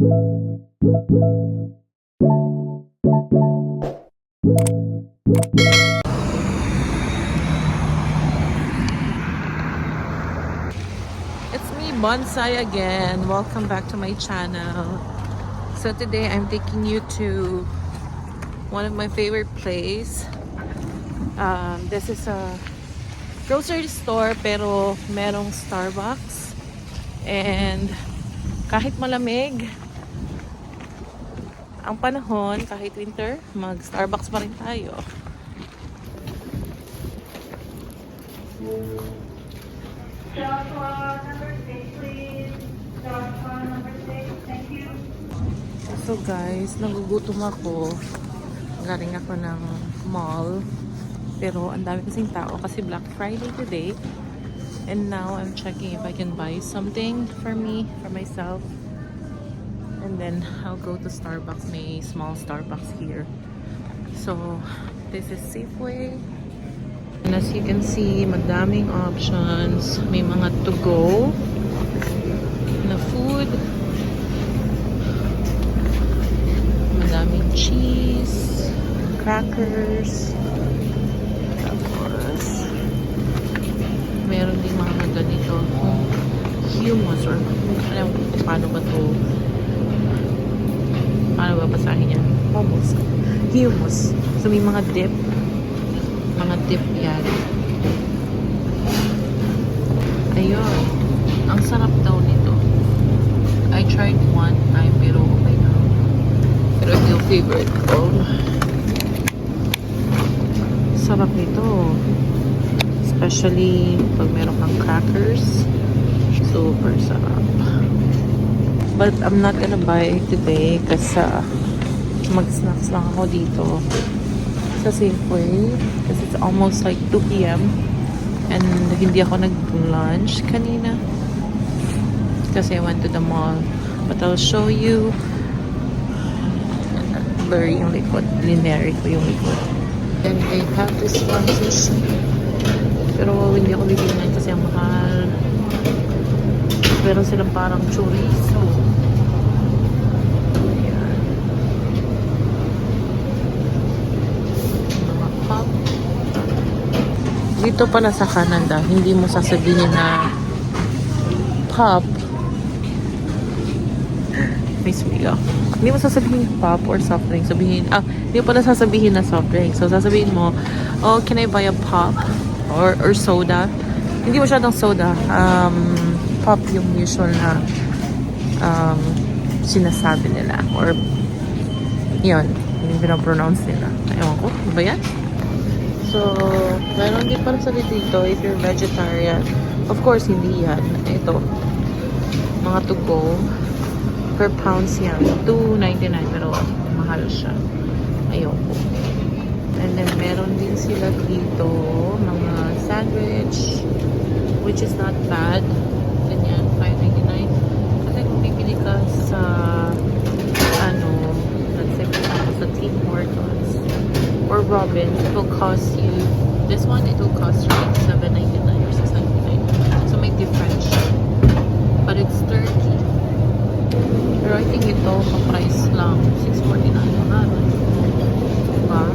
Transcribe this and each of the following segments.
It's me, Bonsai, again. Welcome back to my channel. So today I'm taking you to one of my favorite place. This is a grocery store pero merong Starbucks. And kahit malamig ang panahon, kahit winter, mag-Starbucks pa rin tayo. Joshua, number 6, please. Joshua, number 6. Thank you. So guys, nagugutom ako. Galing ako ng mall. Pero ang dami kasing tao kasi Black Friday today. And now I'm checking if I can buy something for me, for myself. And then I'll go to Starbucks. May small Starbucks here. So this is Safeway. And as you can see, madaming options. May mga to-go na food. Madaming cheese, crackers. Tapos, meron din mga ganito. Hummus or alam ko kung paano ba to. Paano ba basahin yan? Hummus. So, may mga dip. Mga dip yan. Ayun. Ang sarap daw nito. I tried one time pero okay na. Pero ito yung favorite ko. Sarap nito. Especially pag meron kang crackers. Super sarap. But I'm not gonna buy today kasi mag-snacks lang ako dito sa Safeway kasi it's almost like 2 p.m. and hindi ako nag-lunch kanina kasi I went to the mall. But I'll show you. Blurry yung likod. Linear ko yung likod. And they have this one sushi. Pero hindi ako bibili kasi ang mahal. Pero silang parang chorizo. Ayan. Mga pop. Dito pala sa Canada, hindi mo sasabihin na pop. May sumigaw. Hindi mo sasabihin pop or soft drink. Hindi mo pala sasabihin na soft drink. So sasabihin mo, oh, can I buy a pop? Or soda? Hindi masyadong soda. Pop yung usual na sinasabi nila. Or, yun. Yung pinapronounce nila. Ewan ko. Ano ba yan? So, meron din pala sa dito if you're vegetarian. Of course, hindi yan. Ito. Mga to go. Per pounds yan. $2.99. Pero, mahal siya. Ayoko. And then, meron din sila dito. Mga sandwich. Which is not bad. Ganyan, $5.99. Kasi kung bibili ka sa let's say for example sa Tim Hortons or Robin, it will cost you, this one, it will cost you like $7.99 or $6.99. So may difference siya. But it's 30. Pero I think ito, pa-price lang, $6.49 na. Diba?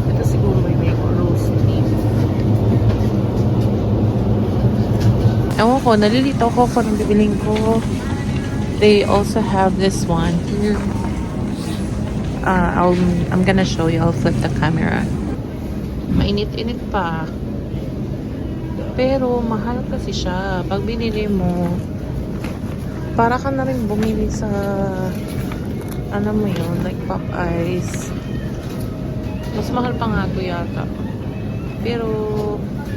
Ito siguro may roast beef. Ewan ko, nalilito ko kung anong bibiling ko. They also have this one here. I'm gonna show you. I'll flip the camera. Mainit-init pa. Pero mahal kasi siya. Pag binili mo, para ka na rin bumili sa ano mo yun, like Popeyes. Mas mahal pa nga ito yata. Pero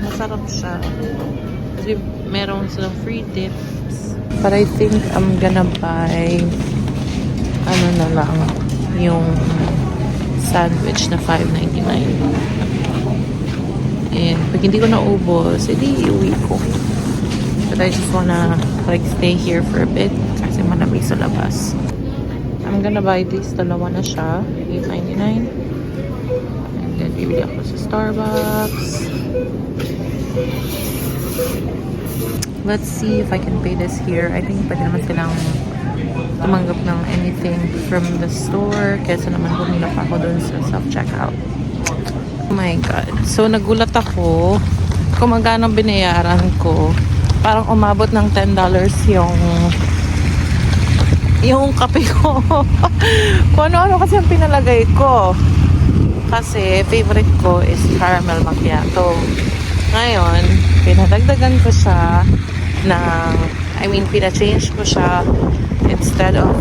masarap siya. Kasi meron silang free dips. But I think I'm gonna buy ano na lang yung sandwich na $5.99. And pag hindi ko naubos, edi iuwi ko. But I just wanna like stay here for a bit kasi malamig sa labas. I'm gonna buy this. Dalawa na siya. $8.99. And then bibili ako sa Starbucks. let's see if I can pay this here. I think pwede naman silang tumanggap ng anything from the store kesa naman bumila pa ako dun sa self-checkout. Oh my God. So, nagulat ako kung magkano binayaran ko. Parang umabot ng $10 yung kape ko. Kung ano-ano kasi ang pinalagay ko. Kasi, favorite ko is caramel macchiato. Ngayon, pinadagdagan ko siya ng, pina-change ko siya instead of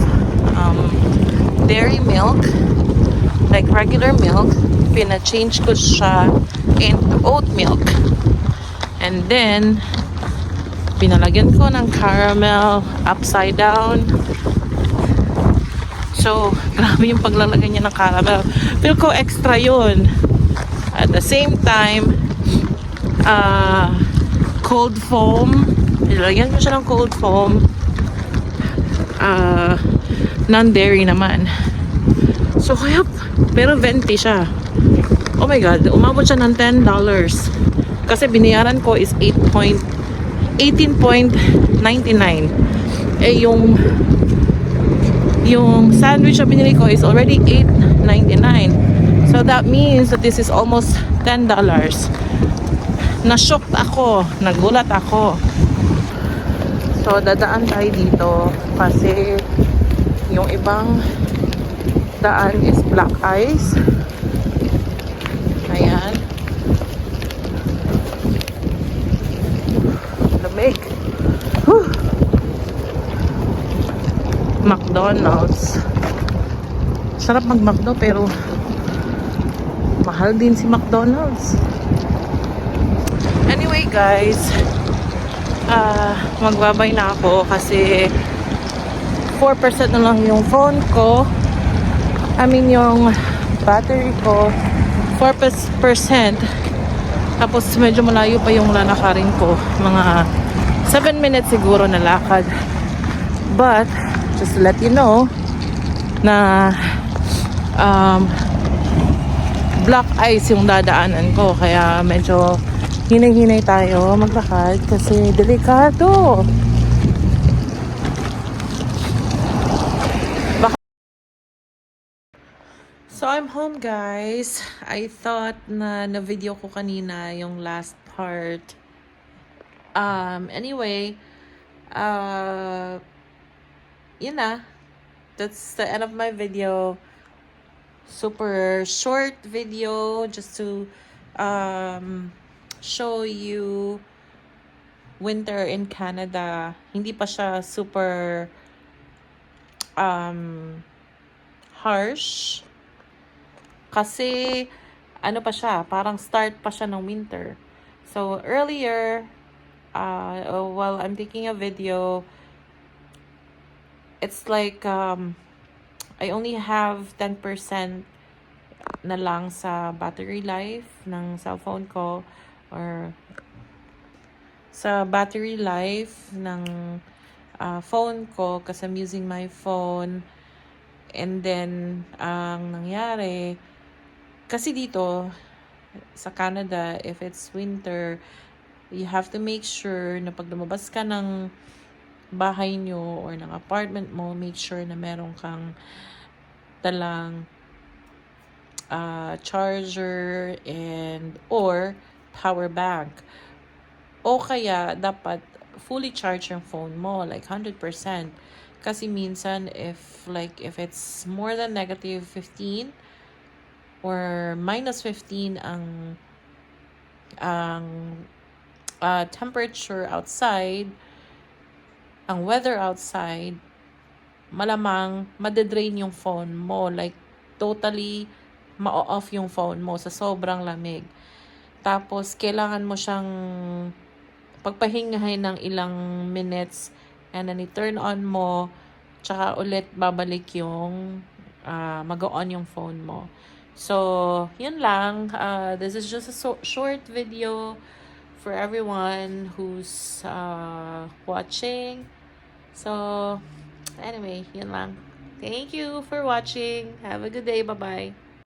dairy milk, like regular milk, pina-change ko siya into oat milk. And then, pinalagyan ko ng caramel upside down. So, grabe yung paglalagay niya ng caramel. Feel ko extra yun. At the same time, cold foam. Nilagyan ko siya ng cold foam. Non-dairy naman. So, kaya, pero venti siya. Oh my God, umabot siya ng $10. Kasi binayaran ko is 18.99. Eh, yung sandwich na binili ko is already $8.99. So, that means that this is almost $10. Na-shocked ako. Nagulat ako. So, dadaan tayo dito kasi yung ibang daan is black ice. Ayan. Lamig. Whew. McDonald's. Sarap mag-McDo pero mahal din si McDonald's. Anyway guys, magbabay na ako kasi 4% na lang yung phone ko. Yung battery ko 4%. Tapos medyo malayo pa yung lalakarin ko. Mga 7 minutes siguro na lakad. But just to let you know na black ice yung dadaanan ko. Kaya medyo hinay-hinay tayo maglakad kasi delikado. So, I'm home guys. I thought na video ko kanina yung last part. Anyway, yun na. That's the end of my video. Super short video just to show you winter in Canada. Hindi pa siya super harsh. Kasi ano pa siya, parang start pa siya ng winter. So earlier, while I'm taking a video, it's like I only have 10% na lang sa battery life ng cellphone ko or sa battery life ng phone ko kasi I'm using my phone. And then ang nangyari kasi dito sa Canada, if it's winter, you have to make sure na pag lumabas ka ng bahay nyo or ng apartment mo, make sure na meron kang dalang charger and or power bank. O kaya dapat fully charge yung phone mo, like 100%. Kasi minsan if it's more than -15 or -15 ang temperature outside, ang weather outside, malamang madedrain yung phone mo, like totally ma-off yung phone mo sa sobrang lamig. Tapos kailangan mo siyang pagpahingahin ng ilang minutes and then i-turn on mo, tsaka ulit babalik yung mag-on yung phone mo. So, yun lang. This is just a short video for everyone who's watching. So, anyway, yun lang. Thank you for watching. Have a good day. Bye-bye.